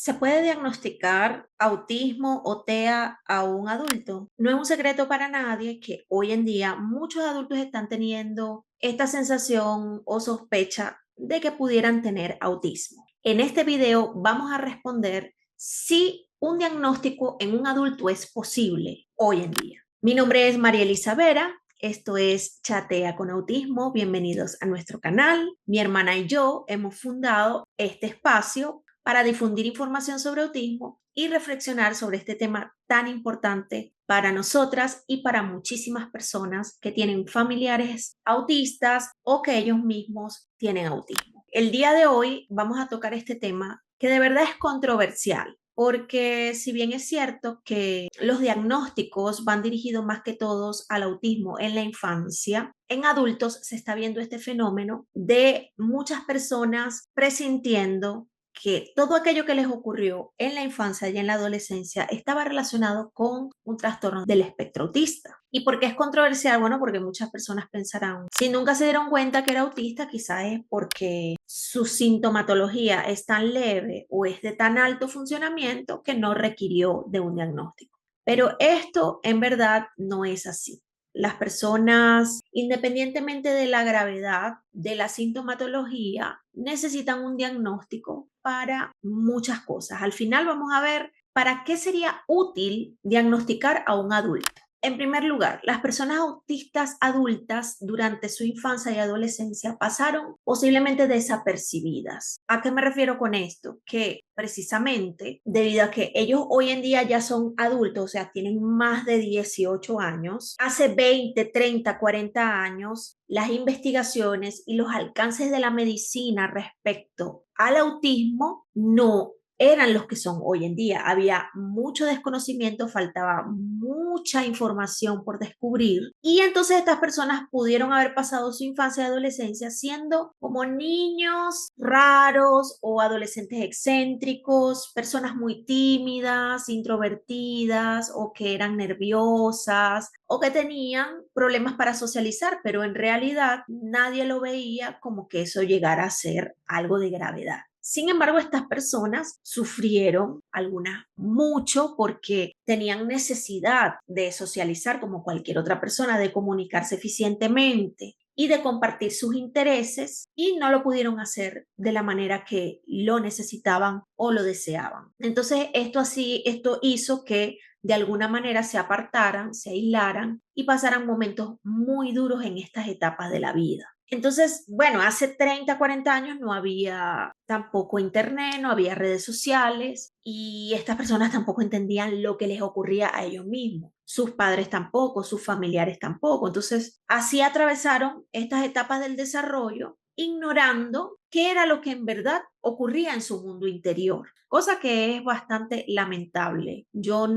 ¿Se puede diagnosticar autismo o TEA a un adulto? No es un secreto para nadie que hoy en día muchos adultos están teniendo esta sensación o sospecha de que pudieran tener autismo. En este video vamos a responder si un diagnóstico en un adulto es posible hoy en día. Mi nombre es María Elisa Vera. Esto es Chatea con Autismo. Bienvenidos a nuestro canal. Mi hermana y yo hemos fundado este espacio para difundir información sobre autismo y reflexionar sobre este tema tan importante para nosotras y para muchísimas personas que tienen familiares autistas o que ellos mismos tienen autismo. El día de hoy vamos a tocar este tema que de verdad es controversial, porque si bien es cierto que los diagnósticos van dirigidos más que todos al autismo en la infancia, en adultos se está viendo este fenómeno de muchas personas presintiendo que todo aquello que les ocurrió en la infancia y en la adolescencia estaba relacionado con un trastorno del espectro autista. ¿Y por qué es controversial? Bueno, porque muchas personas pensarán, si nunca se dieron cuenta que era autista, quizás es porque su sintomatología es tan leve o es de tan alto funcionamiento que no requirió de un diagnóstico. Pero esto en verdad no es así. Las personas, independientemente de la gravedad de la sintomatología, necesitan un diagnóstico para muchas cosas. Al final vamos a ver para qué sería útil diagnosticar a un adulto. En primer lugar, las personas autistas adultas durante su infancia y adolescencia pasaron posiblemente desapercibidas. ¿A qué me refiero con esto? Que precisamente debido a que ellos hoy en día ya son adultos, o sea, tienen más de 18 años, hace 20, 30, 40 años, las investigaciones y los alcances de la medicina respecto al autismo no eran los que son hoy en día. Había mucho desconocimiento, faltaba mucha información por descubrir y entonces estas personas pudieron haber pasado su infancia y adolescencia siendo como niños raros o adolescentes excéntricos, personas muy tímidas, introvertidas o que eran nerviosas o que tenían problemas para socializar, pero en realidad nadie lo veía como que eso llegara a ser algo de gravedad. Sin embargo, estas personas sufrieron, algunas mucho, porque tenían necesidad de socializar como cualquier otra persona, de comunicarse eficientemente y de compartir sus intereses y no lo pudieron hacer de la manera que lo necesitaban o lo deseaban. Entonces, esto hizo que de alguna manera se apartaran, se aislaran y pasaran momentos muy duros en estas etapas de la vida. Entonces, bueno, hace 30, 40 años no había tampoco internet, no había redes sociales y estas personas tampoco entendían lo que les ocurría a ellos mismos. Sus padres tampoco, sus familiares tampoco. Entonces, así atravesaron estas etapas del desarrollo, ignorando qué era lo que en verdad ocurría en su mundo interior, cosa que es bastante lamentable. Yo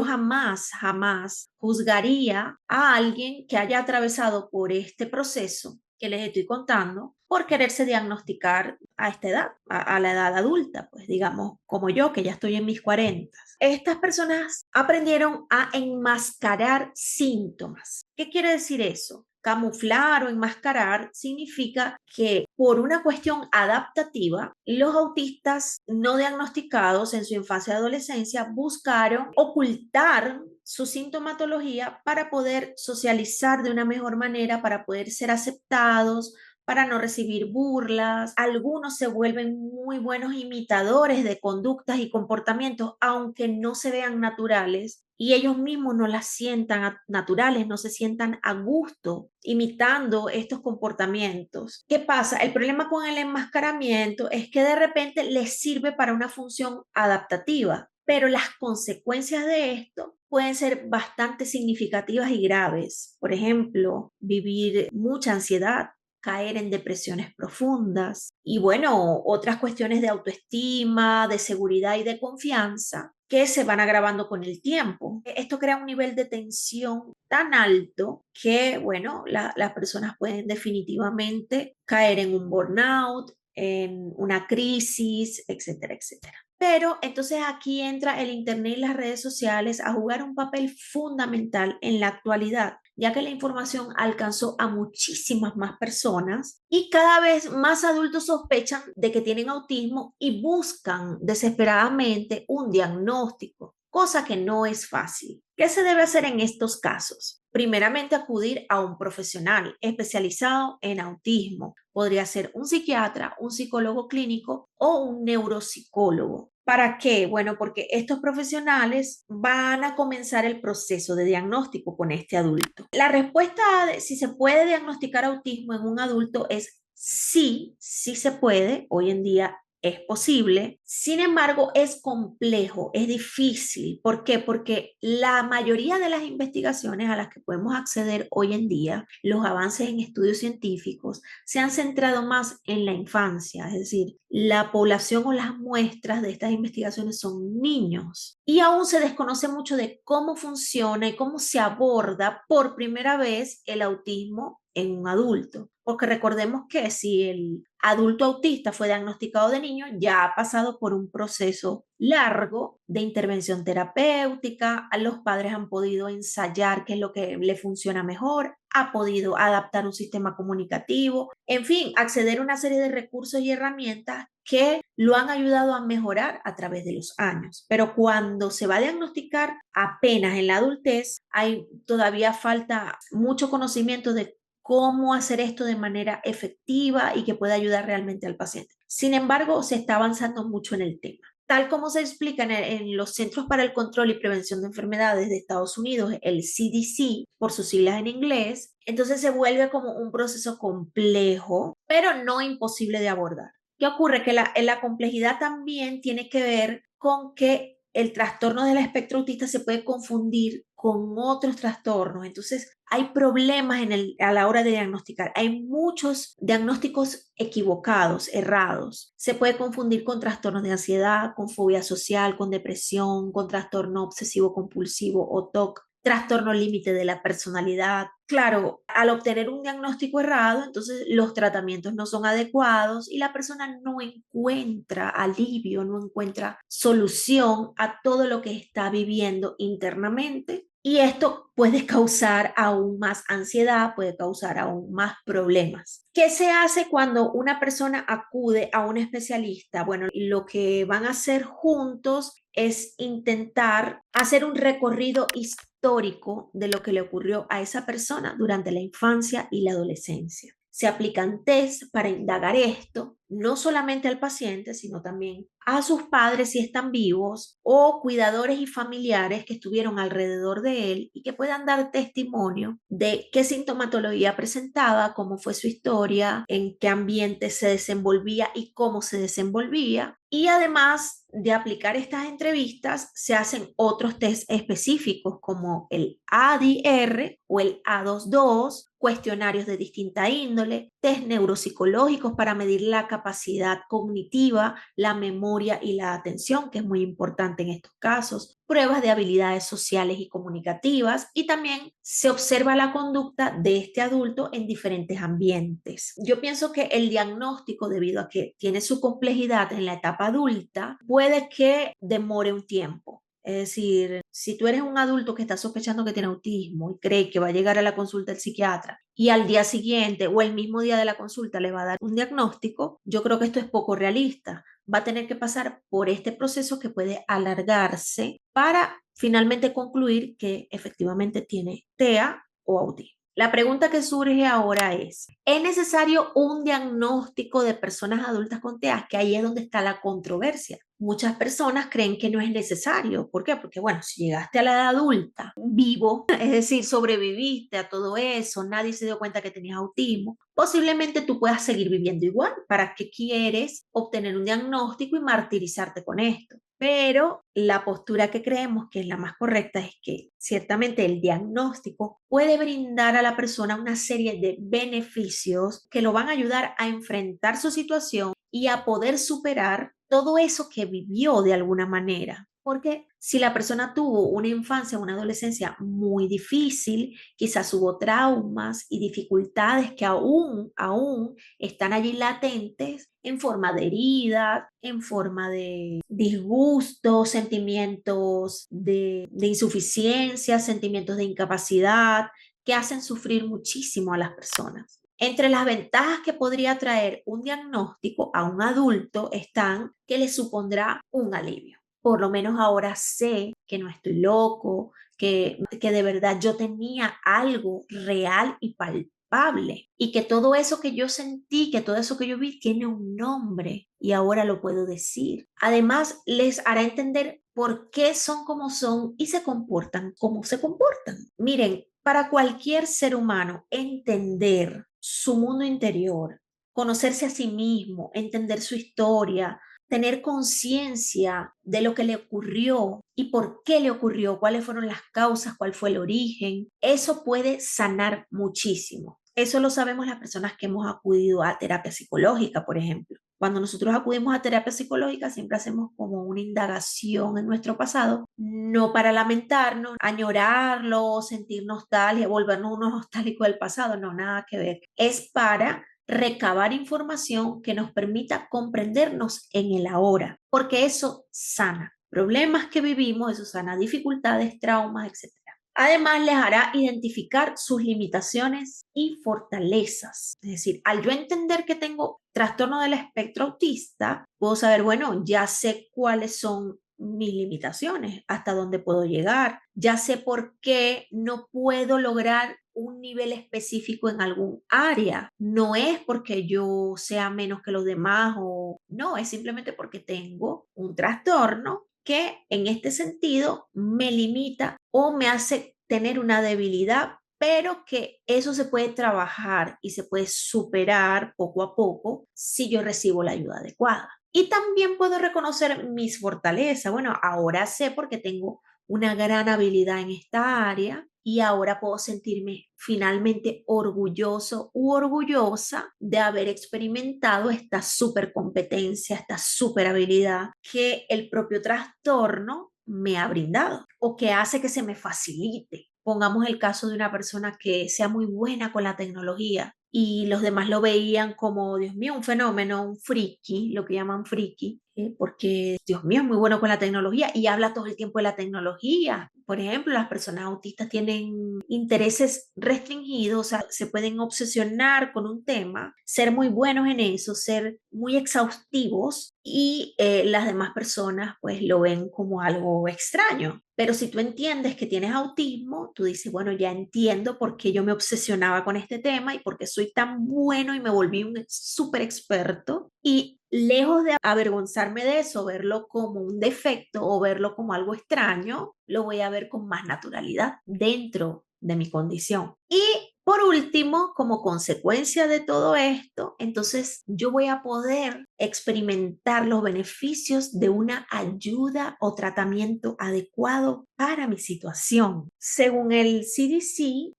jamás juzgaría a alguien que haya atravesado por este proceso que les estoy contando por quererse diagnosticar a esta edad, a la edad adulta, pues digamos, como yo, que ya estoy en mis 40. Estas personas aprendieron a enmascarar síntomas. ¿Qué quiere decir eso? Camuflar o enmascarar significa que por una cuestión adaptativa, los autistas no diagnosticados en su infancia y adolescencia buscaron ocultar su sintomatología para poder socializar de una mejor manera, para poder ser aceptados, para no recibir burlas. Algunos se vuelven muy buenos imitadores de conductas y comportamientos, aunque no se vean naturales y ellos mismos no las sientan naturales, no se sientan a gusto imitando estos comportamientos. ¿Qué pasa? El problema con el enmascaramiento es que de repente les sirve para una función adaptativa, pero las consecuencias de esto pueden ser bastante significativas y graves. Por ejemplo, vivir mucha ansiedad, caer en depresiones profundas y bueno, otras cuestiones de autoestima, de seguridad y de confianza que se van agravando con el tiempo. Esto crea un nivel de tensión tan alto que, bueno, las personas pueden definitivamente caer en un burnout, en una crisis, etcétera, etcétera. Pero entonces aquí entra el Internet y las redes sociales a jugar un papel fundamental en la actualidad, ya que la información alcanzó a muchísimas más personas y cada vez más adultos sospechan de que tienen autismo y buscan desesperadamente un diagnóstico, cosa que no es fácil. ¿Qué se debe hacer en estos casos? Primeramente, acudir a un profesional especializado en autismo. Podría ser un psiquiatra, un psicólogo clínico o un neuropsicólogo. ¿Para qué? Bueno, porque estos profesionales van a comenzar el proceso de diagnóstico con este adulto. La respuesta de si se puede diagnosticar autismo en un adulto es sí, sí se puede. Hoy en día es posible. Sin embargo, es complejo, es difícil. ¿Por qué? Porque la mayoría de las investigaciones a las que podemos acceder hoy en día, los avances en estudios científicos, se han centrado más en la infancia, es decir, la población o las muestras de estas investigaciones son niños y aún se desconoce mucho de cómo funciona y cómo se aborda por primera vez el autismo en un adulto. Porque recordemos que si el adulto autista fue diagnosticado de niño, ya ha pasado por un proceso largo de intervención terapéutica, los padres han podido ensayar qué es lo que le funciona mejor, ha podido adaptar un sistema comunicativo, en fin, acceder a una serie de recursos y herramientas que lo han ayudado a mejorar a través de los años. Pero cuando se va a diagnosticar apenas en la adultez, hay todavía falta mucho conocimiento de cómo hacer esto de manera efectiva y que pueda ayudar realmente al paciente. Sin embargo, se está avanzando mucho en el tema. Tal como se explica en los Centros para el Control y Prevención de Enfermedades de Estados Unidos, el CDC, por sus siglas en inglés, entonces se vuelve como un proceso complejo, pero no imposible de abordar. ¿Qué ocurre? Que la complejidad también tiene que ver con que el trastorno del espectro autista se puede confundir con otros trastornos. Entonces, hay problemas a la hora de diagnosticar. Hay muchos diagnósticos equivocados, errados. Se puede confundir con trastornos de ansiedad, con fobia social, con depresión, con trastorno obsesivo compulsivo o TOC, trastorno límite de la personalidad. Claro, al obtener un diagnóstico errado, entonces los tratamientos no son adecuados y la persona no encuentra alivio, no encuentra solución a todo lo que está viviendo internamente. Y esto puede causar aún más ansiedad, puede causar aún más problemas. ¿Qué se hace cuando una persona acude a un especialista? Bueno, lo que van a hacer juntos es intentar hacer un recorrido histórico de lo que le ocurrió a esa persona durante la infancia y la adolescencia. Se aplican test para indagar esto, no solamente al paciente, sino también a sus padres si están vivos o cuidadores y familiares que estuvieron alrededor de él y que puedan dar testimonio de qué sintomatología presentaba, cómo fue su historia, en qué ambiente se desenvolvía y cómo se desenvolvía. Y además de aplicar estas entrevistas, se hacen otros test específicos como el ADR o el A22, cuestionarios de distinta índole, test neuropsicológicos para medir la capacidad cognitiva, la memoria y la atención, que es muy importante en estos casos, pruebas de habilidades sociales y comunicativas, y también se observa la conducta de este adulto en diferentes ambientes. Yo pienso que el diagnóstico, debido a que tiene su complejidad en la etapa adulta, puede que demore un tiempo. Es decir, si tú eres un adulto que está sospechando que tiene autismo y cree que va a llegar a la consulta del psiquiatra y al día siguiente o el mismo día de la consulta le va a dar un diagnóstico, yo creo que esto es poco realista. Va a tener que pasar por este proceso que puede alargarse para finalmente concluir que efectivamente tiene TEA o autismo. La pregunta que surge ahora ¿es necesario un diagnóstico de personas adultas con TEA? Que ahí es donde está la controversia. Muchas personas creen que no es necesario. ¿Por qué? Porque, bueno, si llegaste a la edad adulta vivo, es decir, sobreviviste a todo eso, nadie se dio cuenta que tenías autismo, posiblemente tú puedas seguir viviendo igual. ¿Para qué quieres obtener un diagnóstico y martirizarte con esto? Pero la postura que creemos que es la más correcta es que ciertamente el diagnóstico puede brindar a la persona una serie de beneficios que lo van a ayudar a enfrentar su situación y a poder superar todo eso que vivió de alguna manera. Porque si la persona tuvo una infancia, una adolescencia muy difícil, quizás hubo traumas y dificultades que aún están allí latentes en forma de heridas, en forma de disgustos, sentimientos de insuficiencia, sentimientos de incapacidad, que hacen sufrir muchísimo a las personas. Entre las ventajas que podría traer un diagnóstico a un adulto están que le supondrá un alivio. Por lo menos ahora sé que no estoy loco, que de verdad yo tenía algo real y palpable y que todo eso que yo sentí, que todo eso que yo vi tiene un nombre y ahora lo puedo decir. Además, les hará entender por qué son como son y se comportan como se comportan. Miren, para cualquier ser humano entender su mundo interior, conocerse a sí mismo, entender su historia, tener conciencia de lo que le ocurrió y por qué le ocurrió, cuáles fueron las causas, cuál fue el origen, eso puede sanar muchísimo. Eso lo sabemos las personas que hemos acudido a terapia psicológica, por ejemplo. Cuando nosotros acudimos a terapia psicológica, siempre hacemos como una indagación en nuestro pasado, no para lamentarnos, añorarlo, sentir nostalgia, volvernos unos nostálgicos del pasado, no, nada que ver. Es para recabar información que nos permita comprendernos en el ahora, porque eso sana problemas que vivimos, eso sana dificultades, traumas, etc. Además, les hará identificar sus limitaciones y fortalezas. Es decir, al yo entender que tengo trastorno del espectro autista, puedo saber, bueno, ya sé cuáles son mis limitaciones, hasta dónde puedo llegar, ya sé por qué no puedo lograr un nivel específico en algún área. No es porque yo sea menos que los demás o no, es simplemente porque tengo un trastorno que en este sentido me limita o me hace tener una debilidad, pero que eso se puede trabajar y se puede superar poco a poco si yo recibo la ayuda adecuada. Y también puedo reconocer mis fortalezas. Bueno, ahora sé porque tengo una gran habilidad en esta área y ahora puedo sentirme finalmente orgulloso u orgullosa de haber experimentado esta super competencia, esta super habilidad que el propio trastorno me ha brindado o que hace que se me facilite. Pongamos el caso de una persona que sea muy buena con la tecnología y los demás lo veían como, Dios mío, un fenómeno, un friki, lo que llaman friki, porque Dios mío es muy bueno con la tecnología y habla todo el tiempo de la tecnología. Por ejemplo, las personas autistas tienen intereses restringidos, o sea, se pueden obsesionar con un tema, ser muy buenos en eso, ser muy exhaustivos y las demás personas pues lo ven como algo extraño. Pero si tú entiendes que tienes autismo, tú dices, bueno, ya entiendo por qué yo me obsesionaba con este tema y por qué soy tan bueno y me volví un súper experto. Y lejos de avergonzarme de eso, verlo como un defecto o verlo como algo extraño, lo voy a ver con más naturalidad dentro de mi condición. Y por último, como consecuencia de todo esto, entonces yo voy a poder experimentar los beneficios de una ayuda o tratamiento adecuado para mi situación. Según el CDC,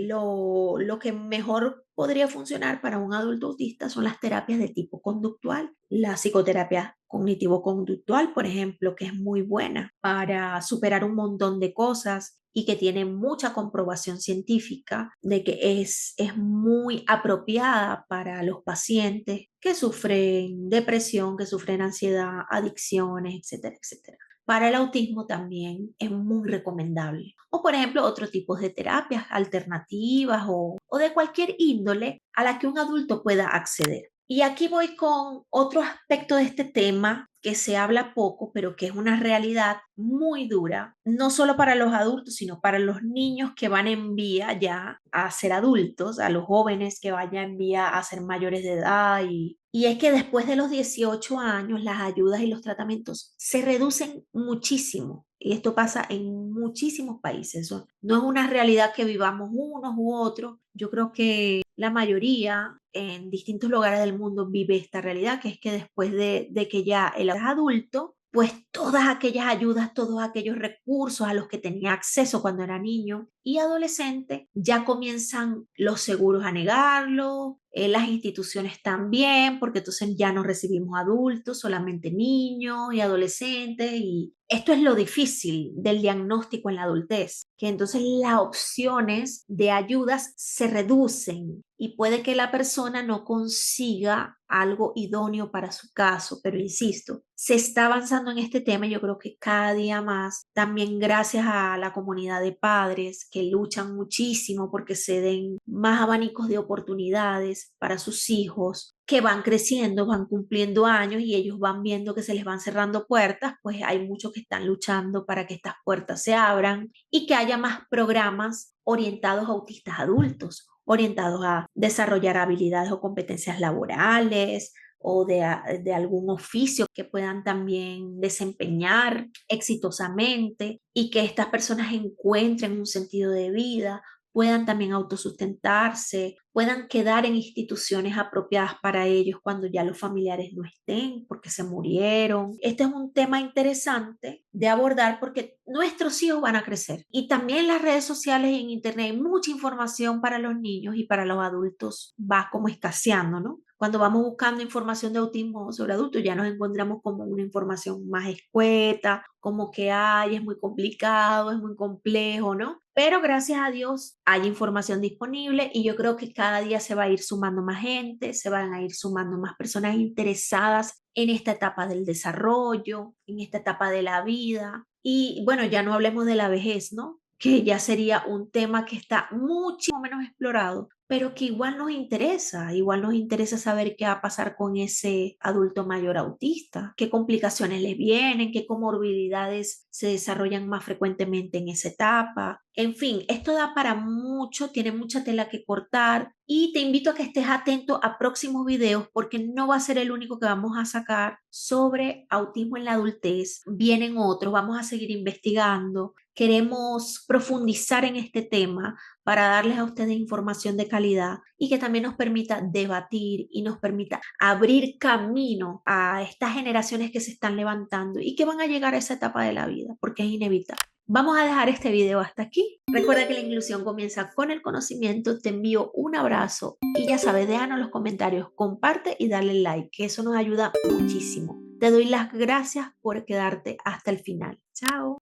lo que mejor podría funcionar para un adulto autista son las terapias de tipo conductual, la psicoterapia cognitivo-conductual, por ejemplo, que es muy buena para superar un montón de cosas y que tiene mucha comprobación científica de que es muy apropiada para los pacientes que sufren depresión, que sufren ansiedad, adicciones, etcétera, etcétera. Para el autismo también es muy recomendable. O por ejemplo, otros tipos de terapias alternativas o de cualquier índole a la que un adulto pueda acceder. Y aquí voy con otro aspecto de este tema que se habla poco, pero que es una realidad muy dura, no solo para los adultos, sino para los niños que van en vía ya a ser adultos, a los jóvenes que vayan en vía a ser mayores de edad. Y es que después de los 18 años, las ayudas y los tratamientos se reducen muchísimo. Y esto pasa en muchísimos países. No es una realidad que vivamos unos u otros. Yo creo que la mayoría en distintos lugares del mundo vive esta realidad, que es que después de que ya el es adulto, pues todas aquellas ayudas, todos aquellos recursos a los que tenía acceso cuando era niño y adolescente, ya comienzan los seguros a negarlo, las instituciones también, porque entonces ya no recibimos adultos, solamente niños y adolescentes y Esto es lo difícil del diagnóstico en la adultez, que entonces las opciones de ayudas se reducen y puede que la persona no consiga algo idóneo para su caso, pero insisto, se está avanzando en este tema y yo creo que cada día más, también gracias a la comunidad de padres que luchan muchísimo porque se den más abanicos de oportunidades para sus hijos que van creciendo, van cumpliendo años y ellos van viendo que se les van cerrando puertas, pues hay muchos que están luchando para que estas puertas se abran y que haya más programas orientados a autistas adultos, orientados a desarrollar habilidades o competencias laborales o de algún oficio que puedan también desempeñar exitosamente y que estas personas encuentren un sentido de vida, puedan también autosustentarse, puedan quedar en instituciones apropiadas para ellos cuando ya los familiares no estén porque se murieron. Este es un tema interesante de abordar porque nuestros hijos van a crecer y también en las redes sociales y en internet hay mucha información para los niños y para los adultos va como escaseando, ¿no? Cuando vamos buscando información de autismo sobre adultos, ya nos encontramos como una información más escueta, como que ay, es muy complicado, es muy complejo, ¿no? Pero gracias a Dios hay información disponible y yo creo que cada día se va a ir sumando más gente, se van a ir sumando más personas interesadas en esta etapa del desarrollo, en esta etapa de la vida. Y bueno, ya no hablemos de la vejez, ¿no? Que ya sería un tema que está mucho menos explorado, pero que igual nos interesa saber qué va a pasar con ese adulto mayor autista, qué complicaciones les vienen, qué comorbilidades se desarrollan más frecuentemente en esa etapa. En fin, esto da para mucho, tiene mucha tela que cortar y te invito a que estés atento a próximos videos porque no va a ser el único que vamos a sacar sobre autismo en la adultez. Vienen otros, vamos a seguir investigando. Queremos profundizar en este tema para darles a ustedes información de calidad y que también nos permita debatir y nos permita abrir camino a estas generaciones que se están levantando y que van a llegar a esa etapa de la vida, porque es inevitable. Vamos a dejar este video hasta aquí. Recuerda que la inclusión comienza con el conocimiento. Te envío un abrazo y ya sabes, déjanos los comentarios, comparte y dale like, que eso nos ayuda muchísimo. Te doy las gracias por quedarte hasta el final. Chao.